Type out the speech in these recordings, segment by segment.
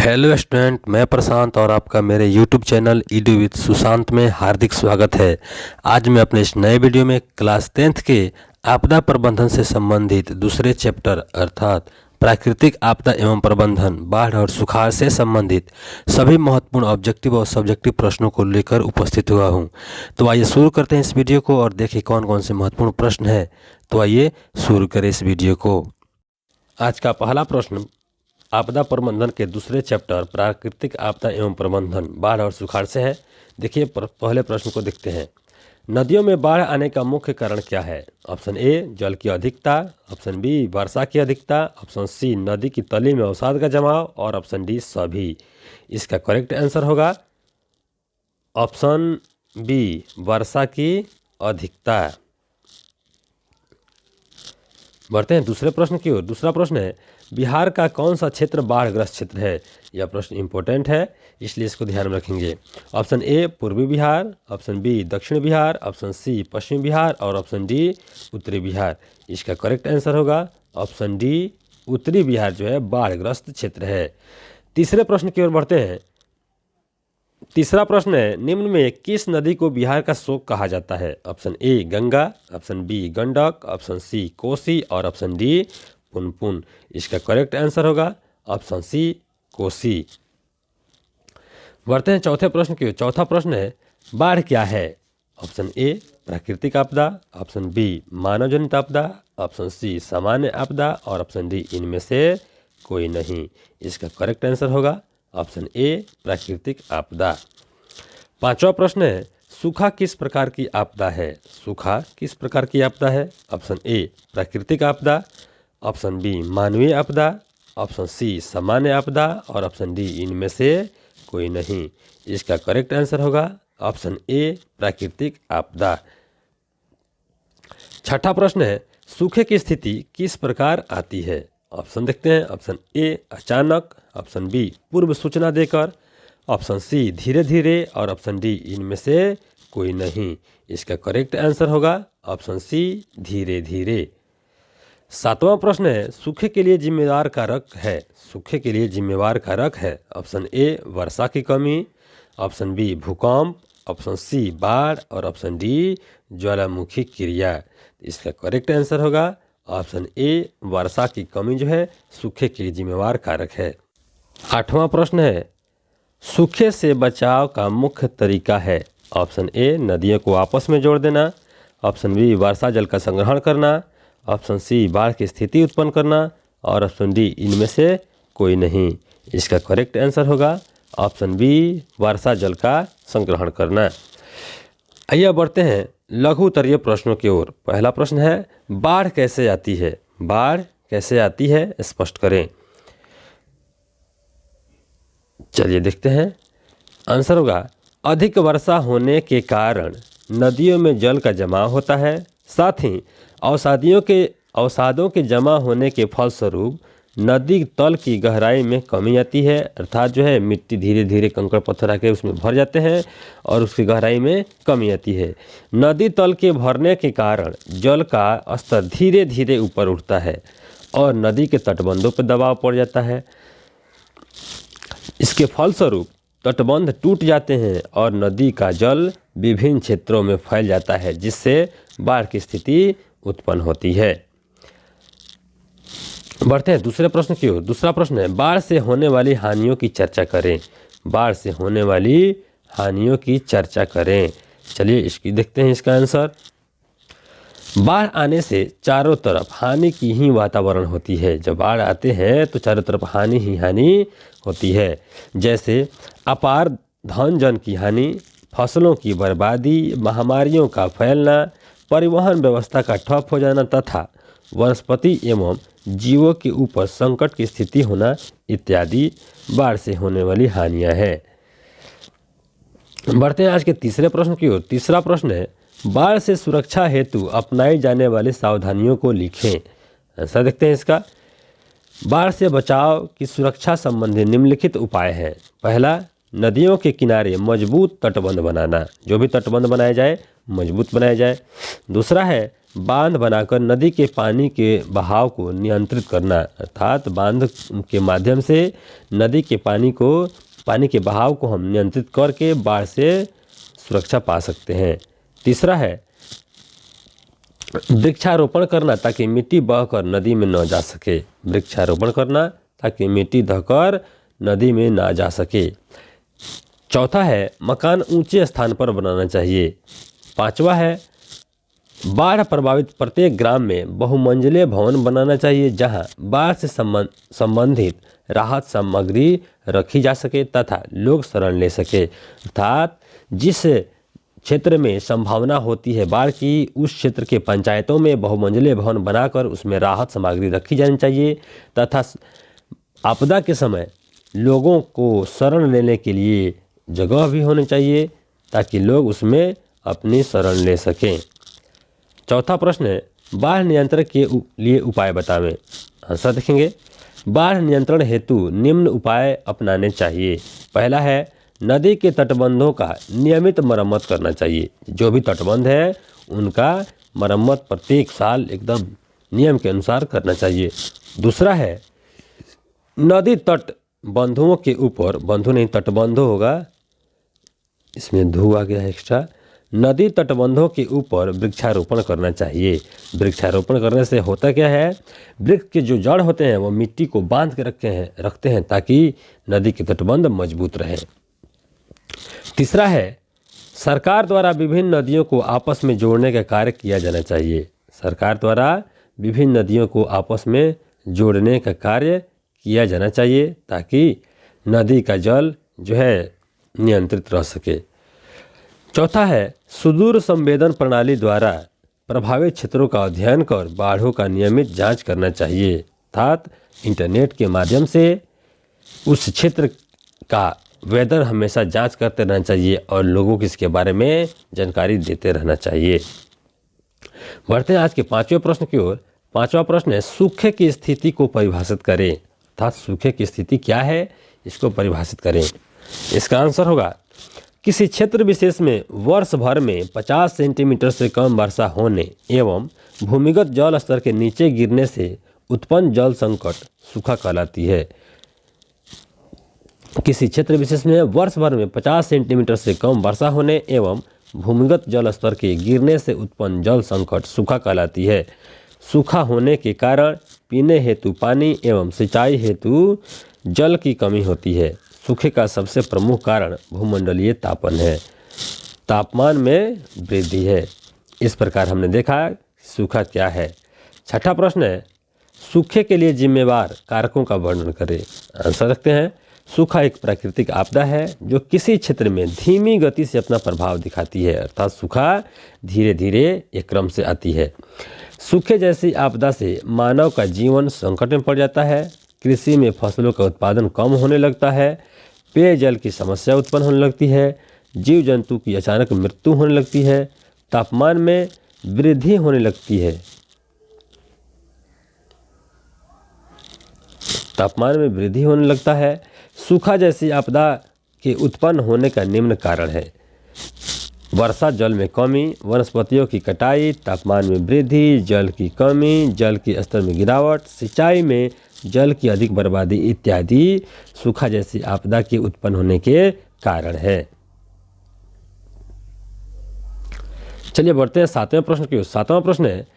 Hello student, मैं प्रशांत और आपका मेरे YouTube channel Edu with Sushant में हार्दिक स्वागत है। आज मैं अपने इस नए वीडियो में क्लास 10th के आपदा प्रबंधन से संबंधित दूसरे चैप्टर अर्थात प्राकृतिक आपदा एवं प्रबंधन, बाढ़ और सुखाड़ से संबंधित सभी महत्वपूर्ण ऑब्जेक्टिव और सब्जेक्टिव प्रश्नों को लेकर उपस्थित हुआ हूं। तो आइए शुरू करते हैं इस वीडियो को और देखें कौन कौन से महत्वपूर्ण प्रश्न हैं। तो आइए शुरू करें इस वीडियो को। आज का पहला प्रश्न आपदा प्रबंधन के दूसरे चैप्टर प्राकृतिक आपदा एवं प्रबंधन, बाढ़ और सुखाड़ से है। देखिए पहले प्रश्न को देखते हैं। नदियों में बाढ़ आने का मुख्य कारण क्या है? ऑप्शन ए जल की अधिकता, ऑप्शन बी वर्षा की अधिकता, ऑप्शन सी नदी की तली में अवसाद का जमाव और ऑप्शन डी सभी। इसका करेक्ट आंसर होगा ऑप्शन बी वर्षा की अधिकता। बढ़ते हैं दूसरे प्रश्न की ओर। दूसरा प्रश्न है बिहार का कौन सा क्षेत्र बाढ़ग्रस्त क्षेत्र है? यह प्रश्न इंपॉर्टेंट है, इसलिए इसको ध्यान में रखेंगे। ऑप्शन ए पूर्वी बिहार, ऑप्शन बी दक्षिण बिहार, ऑप्शन सी पश्चिम बिहार और ऑप्शन डी उत्तरी बिहार। इसका करेक्ट आंसर होगा ऑप्शन डी उत्तरी बिहार जो है बाढ़ग्रस्त क्षेत्र है। तीसरे प्रश्न की ओर बढ़ते हैं। तीसरा प्रश्न है निम्न में किस नदी को बिहार का शोक कहा जाता है? Option A Ganga, option B Gandak, option C Kosi और ऑप्शन डी पुनपुन। इसका करेक्ट आंसर होगा ऑप्शन सी कोसी। बढ़ते हैं चौथे प्रश्न की। चौथा प्रश्न है बाढ़ क्या है? ऑप्शन ए प्राकृतिक आपदा, ऑप्शन बी मानवजनित आपदा, ऑप्शन सी सामान्य आपदा और ऑप्शन डी इनमें से कोई नहीं। इसका करेक्ट आंसर होगा ऑप्शन ए प्राकृतिक आपदा। पांचवा प्रश्न है सूखा किस प्रकार की आपदा है? सूखा किस प्रकार की आपदा है? ऑप्शन ए प्राकृतिक आपदा, ऑप्शन बी मानवीय आपदा, ऑप्शन सी सामान्य आपदा और ऑप्शन डी इनमें से कोई नहीं। इसका करेक्ट आंसर होगा ऑप्शन ए प्राकृतिक आपदा। छठा प्रश्न है सूखे की स्थिति किस प्रकार आती है? ऑप्शन देखते हैं। ऑप्शन ए अचानक, ऑप्शन बी पूर्व सूचना देकर, ऑप्शन सी धीरे धीरे और ऑप्शन डी इनमें से कोई नहीं। इसका करेक्ट आंसर होगा ऑप्शन सी धीरे धीरे। सातवां प्रश्न है सूखे के लिए जिम्मेदार कारक है? सूखे के लिए जिम्मेवार कारक है ऑप्शन ए वर्षा की कमी, ऑप्शन बी भूकंप, ऑप्शन सी बाढ़ और ऑप्शन डी ज्वालामुखी क्रिया। इसका करेक्ट आंसर होगा ऑप्शन ए वर्षा की कमी जो है सूखे के लिए जिम्मेवार कारक है। आठवां प्रश्न है सूखे से बचाव का मुख्य तरीका है? ऑप्शन ए नदियों को आपस में जोड़ देना, ऑप्शन बी वर्षा जल का संग्रहण करना, ऑप्शन सी बाढ़ की स्थिति उत्पन्न करना और ऑप्शन डी इनमें से कोई नहीं। इसका करेक्ट आंसर होगा ऑप्शन बी वर्षा जल का संग्रहण करना। आइए बढ़ते हैं लघु उत्तरीय प्रश्नों की ओर। पहला प्रश्न है बाढ़ कैसे आती है? बाढ़ कैसे आती है स्पष्ट करें। चलिए देखते हैं। आंसर होगा अधिक वर्षा होने के कारण नदियों में जल का जमाव होता है, साथ ही अवसादों के जमा होने के फलस्वरूप नदी तल की गहराई में कमी आती है। अर्थात जो है मिट्टी धीरे धीरे कंकड़ पत्थर आके उसमें भर जाते हैं और उसकी गहराई में कमी आती है। नदी तल के भरने के कारण जल का स्तर धीरे धीरे ऊपर उठता है और नदी के तटबंधों पर दबाव पड़ जाता है। इसके फलस्वरूप तटबंध टूट जाते हैं और नदी का जल विभिन्न क्षेत्रों में फैल जाता है, जिससे बाढ़ की स्थिति उत्पन्न होती है। बढ़ते हैं दूसरे प्रश्न की ओर। दूसरा प्रश्न है बाढ़ से होने वाली हानियों की चर्चा करें। बाढ़ से होने वाली हानियों की चर्चा करें। चलिए इसकी देखते हैं इसका आंसर। बाढ़ आने से चारों तरफ हानि की ही वातावरण होती है। जब बाढ़ आते हैं तो चारों तरफ हानि ही हानि होती है, जैसे अपार धन जन की हानि, फसलों की बर्बादी, महामारियों का फैलना, परिवहन व्यवस्था का ठप हो जाना तथा वनस्पति एवं जीवों के ऊपर संकट की स्थिति होना इत्यादि बाढ़ से होने वाली हानियां हैं। बढ़ते हैं आज के तीसरे प्रश्न की ओर। तीसरा प्रश्न है बाढ़ से सुरक्षा हेतु अपनाई जाने वाली सावधानियों को लिखें। आंसर देखते हैं इसका। बाढ़ से बचाव की सुरक्षा संबंधी निम्नलिखित उपाय हैं। पहला नदियों के किनारे मजबूत तटबंध बनाना, जो भी तटबंध बनाया जाए मजबूत बनाया जाए। दूसरा है बांध बनाकर नदी के पानी के बहाव को नियंत्रित करना, अर्थात बांध के माध्यम से नदी के पानी के बहाव को हम नियंत्रित करके बाढ़ से सुरक्षा पा सकते हैं। तीसरा है वृक्षारोपण करना ताकि मिट्टी बहकर नदी में न जा सके। वृक्षारोपण करना ताकि मिट्टी बहकर नदी में ना जा सके। चौथा है मकान ऊंचे स्थान पर बनाना चाहिए। पांचवा है बाढ़ प्रभावित प्रत्येक ग्राम में बहुमंजिले भवन बनाना चाहिए जहां बाढ़ से संबंधित राहत सामग्री रखी जा सके तथा लोग शरण ले सके। अर्थात जिस क्षेत्र में संभावना होती है बाढ़ की, उस क्षेत्र के पंचायतों में बहुमंजिले भवन बनाकर उसमें राहत सामग्री रखी जानी चाहिए तथा आपदा के समय लोगों को शरण लेने के लिए जगह भी होनी चाहिए ताकि लोग उसमें अपनी शरण ले सकें। चौथा प्रश्न है बाढ़ नियंत्रण के लिए उपाय बतावें। आंसर देखेंगे। बाढ़ नियंत्रण हेतु निम्न उपाय अपनाने चाहिए। पहला है नदी के तटबंधों का नियमित मरम्मत करना चाहिए। जो भी तटबंध है उनका मरम्मत प्रत्येक साल एकदम नियम के अनुसार करना चाहिए। दूसरा है नदी तट बंधुओं के ऊपर, बंधु नहीं तटबंधों होगा, इसमें धू आ गया है एक्स्ट्रा, नदी तटबंधों के ऊपर वृक्षारोपण करना चाहिए। वृक्षारोपण करने से होता क्या है, वृक्ष के जो जड़ होते हैं वो मिट्टी को बांध के रखते हैं ताकि नदी के तटबंध मजबूत रहे। तीसरा है सरकार द्वारा विभिन्न नदियों को आपस में जोड़ने का कार्य किया जाना चाहिए। सरकार द्वारा विभिन्न नदियों को आपस में जोड़ने का कार्य किया जाना चाहिए ताकि नदी का जल जो है नियंत्रित रह सके। चौथा है सुदूर संवेदन प्रणाली द्वारा प्रभावित क्षेत्रों का अध्ययन कर बाढ़ों का नियमित जांच करना चाहिए। अर्थात इंटरनेट के माध्यम से उस क्षेत्र का वेदर हमेशा जांच करते रहना चाहिए और लोगों को इसके बारे में जानकारी देते रहना चाहिए। बढ़ते हैं आज के पांचवें प्रश्न की ओर। पांचवा प्रश्न है सूखे की स्थिति को परिभाषित करें। अर्थात सूखे की स्थिति क्या है, इसको परिभाषित करें। इसका आंसर होगा किसी क्षेत्र विशेष में वर्ष भर में 50 सेंटीमीटर से कम वर्षा होने एवं भूमिगत जल स्तर के नीचे गिरने से उत्पन्न जल संकट सूखा कहलाती है। किसी क्षेत्र विशेष में वर्ष भर में 50 सेंटीमीटर से कम वर्षा होने एवं भूमिगत जल स्तर के गिरने से उत्पन्न जल संकट सूखा कहलाती है। सूखा होने के कारण पीने हेतु पानी एवं सिंचाई हेतु जल की कमी होती है। सूखे का सबसे प्रमुख कारण भूमंडलीय तापन है, तापमान में वृद्धि है। इस प्रकार हमने देखा सूखा क्या है। छठा प्रश्न है सूखे के लिए जिम्मेवार कारकों का वर्णन करें। आंसर रखते हैं सूखा एक प्राकृतिक आपदा है जो किसी क्षेत्र में धीमी गति से अपना प्रभाव दिखाती है। अर्थात सूखा धीरे धीरे एक क्रम से आती है। सूखे जैसी आपदा से मानव का जीवन संकट में पड़ जाता है। कृषि में फसलों का उत्पादन कम होने लगता है। पेयजल की समस्या उत्पन्न होने लगती है। जीव जंतु की अचानक मृत्यु होने लगती है। तापमान में वृद्धि होने लगती है। तापमान में वृद्धि होने लगता है। सूखा जैसी आपदा के उत्पन्न होने का निम्न कारण है वर्षा जल में कमी, वनस्पतियों की कटाई, तापमान में वृद्धि, जल की कमी, जल के स्तर में गिरावट, सिंचाई में जल की अधिक बर्बादी इत्यादि सूखा जैसी आपदा के उत्पन्न होने के कारण है। चलिए बढ़ते हैं सातवें प्रश्न की ओर। सातवां प्रश्न है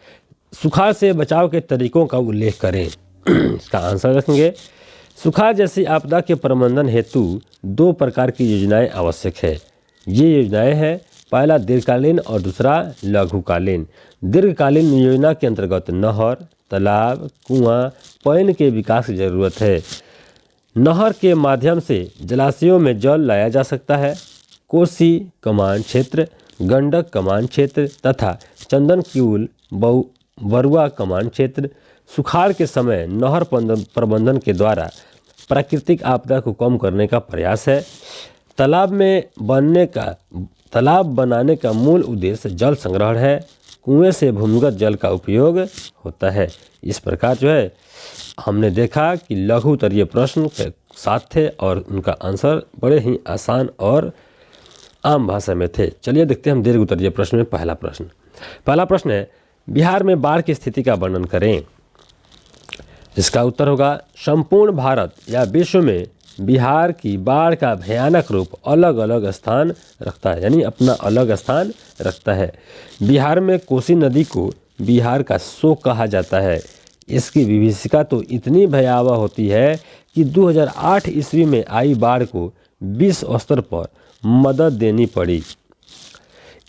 सुखाड़ से बचाव के तरीकों का उल्लेख करें। इसका आंसर रखेंगे सुखाड़ जैसी आपदा के प्रबंधन हेतु 2 प्रकार की योजनाएं आवश्यक है। ये योजनाएं हैं पहला दीर्घकालीन और दूसरा लघुकालीन। दीर्घकालीन योजना के अंतर्गत नहर, तालाब, कुआं, पईन के विकास की जरूरत है। नहर के माध्यम से जलाशयों में जल लाया जा सकता है। कोसी कमान क्षेत्र, गंडक कमान क्षेत्र तथा चंदन क्यूल बरुआ कमान क्षेत्र सुखाड़ के समय नहर प्रबंधन के द्वारा प्राकृतिक आपदा को कम करने का प्रयास है। तालाब बनाने का मूल उद्देश्य जल संग्रहण है। कुएं से भूमिगत जल का उपयोग होता है। इस प्रकार जो है हमने देखा कि लघु उत्तरीय प्रश्न के साथ थे और उनका आंसर बड़े ही आसान और आम भाषा में थे। चलिए देखते हैं हम दीर्घ उत्तरीय प्रश्न में पहला प्रश्न है बिहार में बाढ़ की स्थिति का वर्णन करें। इसका उत्तर होगा संपूर्ण भारत या विश्व में बिहार की बाढ़ का भयानक रूप अलग अलग स्थान रखता है, यानी अपना अलग स्थान रखता है। बिहार में कोसी नदी को बिहार का शोक कहा जाता है। इसकी विभीषिका तो इतनी भयावह होती है कि 2008 ईस्वी में आई बाढ़ को विश्व स्तर पर मदद देनी पड़ी।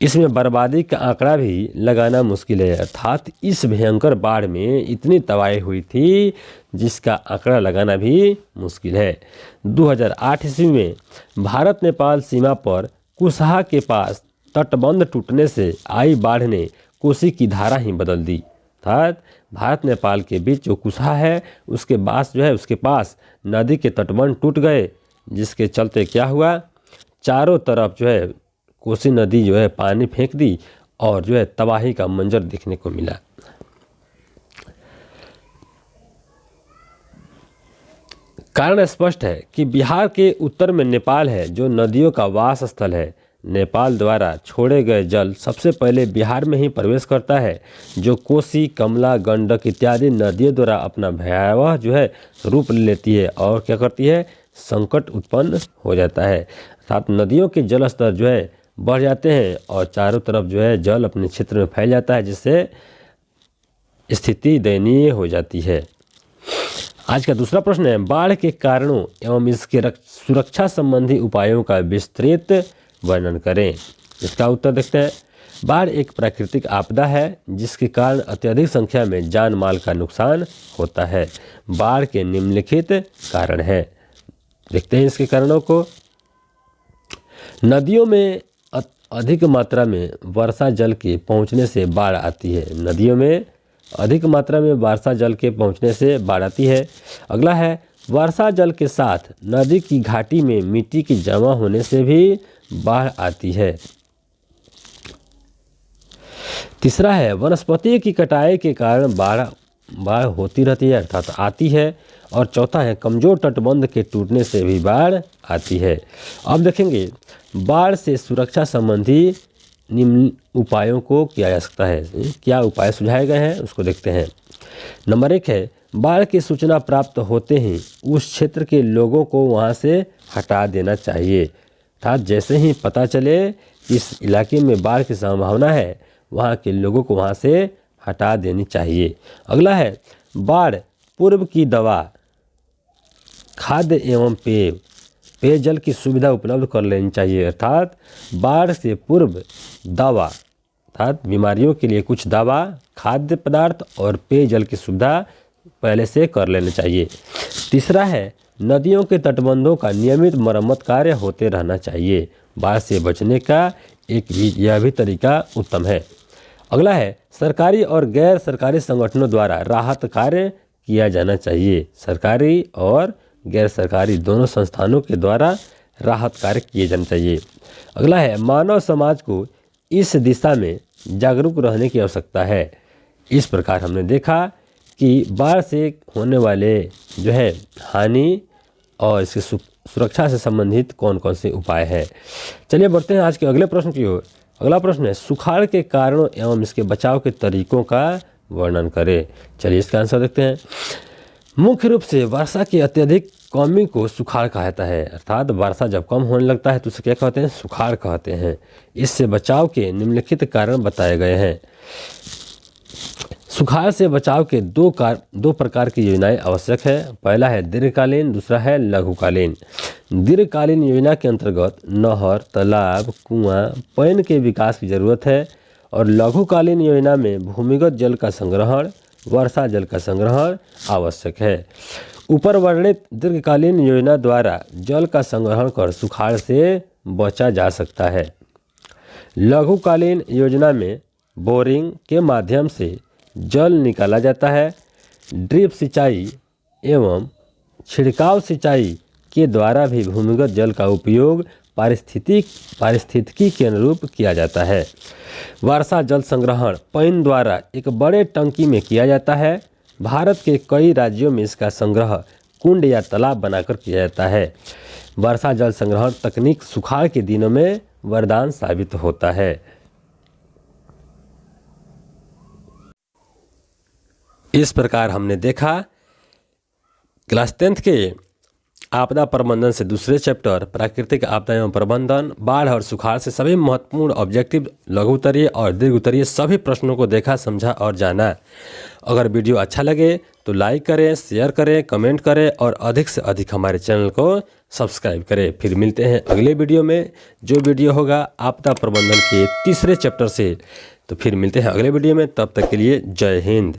इसमें बर्बादी का आंकड़ा भी लगाना मुश्किल है, अर्थात इस भयंकर बाढ़ में इतनी तबाही हुई थी जिसका आंकड़ा लगाना भी मुश्किल है। 2008 ईस्वी में भारत नेपाल सीमा पर कुशहा के पास तटबंध टूटने से आई बाढ़ ने कोसी की धारा ही बदल दी। अर्थात भारत नेपाल के बीच जो कुशहा है उसके पास नदी के तटबंध टूट गए, जिसके चलते क्या हुआ, चारों तरफ कोसी नदी पानी फेंक दी और तबाही का मंजर देखने को मिला। कारण स्पष्ट है कि बिहार के उत्तर में नेपाल है जो नदियों का वास स्थल है। नेपाल द्वारा छोड़े गए जल सबसे पहले बिहार में ही प्रवेश करता है, जो कोसी, कमला, गंडक इत्यादि नदियों द्वारा अपना भयावह रूप लेती है और क्या करती है, संकट उत्पन्न हो जाता है। अर्थात नदियों के जल स्तर बढ़ जाते हैं और चारों तरफ जल अपने क्षेत्र में फैल जाता है, जिससे स्थिति दयनीय हो जाती है। आज का दूसरा प्रश्न है, बाढ़ के कारणों एवं इसके सुरक्षा संबंधी उपायों का विस्तृत वर्णन करें। इसका उत्तर देखते हैं। बाढ़ एक प्राकृतिक आपदा है जिसके कारण अत्यधिक संख्या में जान माल का नुकसान होता है। बाढ़ के निम्नलिखित कारण हैं, देखते हैं इसके कारणों को। नदियों में अधिक मात्रा में वर्षा जल के पहुंचने से बाढ़ आती है। नदियों में अधिक मात्रा में वर्षा जल के पहुंचने से बाढ़ आती है। अगला है, वर्षा जल के साथ नदी की घाटी में मिट्टी की जमा होने से भी बाढ़ आती है। तीसरा है, वनस्पति की कटाई के कारण बाढ़ होती रहती है, अर्थात आती है। और चौथा है, कमजोर तटबंध के टूटने से भी बाढ़ आती है। अब देखेंगे बाढ़ से सुरक्षा संबंधी निम्न उपायों को किया जा सकता है। क्या उपाय सुझाए गए हैं उसको देखते हैं। नंबर 1 है, बाढ़ की सूचना प्राप्त होते ही उस क्षेत्र के लोगों को वहां से हटा देना चाहिए। अर्थात जैसे ही पता चले इस इलाके में बाढ़ की संभावना है, वहां के लोगों को वहां से हटा देनी चाहिए। अगला है, बाढ़ पूर्व की दवा, खाद्य एवं पेयजल की सुविधा उपलब्ध कर लेनी चाहिए। अर्थात बाढ़ से पूर्व दवा, अर्थात बीमारियों के लिए कुछ दवा, खाद्य पदार्थ और पेयजल की सुविधा पहले से कर लेना चाहिए। तीसरा है, नदियों के तटबंधों का नियमित मरम्मत कार्य होते रहना चाहिए। बाढ़ से बचने का यह भी तरीका उत्तम है। अगला है, सरकारी और गैर सरकारी संगठनों द्वारा राहत कार्य किया जाना चाहिए। सरकारी और गैर सरकारी दोनों संस्थानों के द्वारा राहत कार्य किए जाने चाहिए। अगला है, मानव समाज को इस दिशा में जागरूक रहने की आवश्यकता है। इस प्रकार हमने देखा कि बाढ़ से होने वाले हानि और इसकी सुरक्षा से संबंधित कौन कौन से उपाय हैं। चलिए बढ़ते हैं आज के अगले प्रश्न की ओर। अगला प्रश्न है, सुखाड़ के कारणों एवं इसके बचाव के तरीकों का वर्णन करें। चलिए इसका आंसर देखते हैं। मुख्य रूप से वर्षा की अत्यधिक कमी को सुखाड़ कहा जाता है। अर्थात वर्षा जब कम होने लगता है तो उसे क्या कहते हैं, सुखाड़ कहते हैं। इससे बचाव के निम्नलिखित कारण बताए गए हैं। सुखाड़ से बचाव के दो प्रकार की योजनाएं आवश्यक है। पहला है दीर्घकालीन, दूसरा है लघुकालीन। दीर्घकालीन योजना के अंतर्गत नहर, तालाब, कुआं, पईन के विकास की जरूरत है और लघुकालीन योजना में भूमिगत जल का संग्रहण, वर्षा जल का संग्रहण आवश्यक है। ऊपर वर्णित दीर्घकालीन योजना द्वारा जल का संग्रहण कर सुखाड़ से बचा जा सकता है। लघुकालीन योजना में बोरिंग के माध्यम से जल निकाला जाता है। ड्रिप सिंचाई एवं छिड़काव सिंचाई के द्वारा भी भूमिगत जल का उपयोग पारिस्थितिकी के अनुरूप किया जाता है। वर्षा जल संग्रहण पईन द्वारा एक बड़े टंकी में किया जाता है। भारत के कई राज्यों में इसका संग्रह कुंड या तालाब बनाकर किया जाता है। वर्षा जल संग्रहण तकनीक सुखाड़ के दिनों में वरदान साबित होता है। इस प्रकार हमने देखा क्लास 10th के आपदा प्रबंधन से दूसरे चैप्टर प्राकृतिक आपदा एवं प्रबंधन, बाढ़ और सुखाड़ से सभी महत्वपूर्ण ऑब्जेक्टिव, लघु उत्तरीय और दीर्घ उत्तरीय सभी प्रश्नों को देखा, समझा और जाना। अगर वीडियो अच्छा लगे तो लाइक करें, शेयर करें, कमेंट करें और अधिक से अधिक हमारे चैनल को सब्सक्राइब करें। फिर मिलते हैं अगले वीडियो में, जो वीडियो होगा आपदा प्रबंधन के तीसरे चैप्टर से। तो फिर मिलते हैं अगले वीडियो में, तब तक के लिए जय हिंद।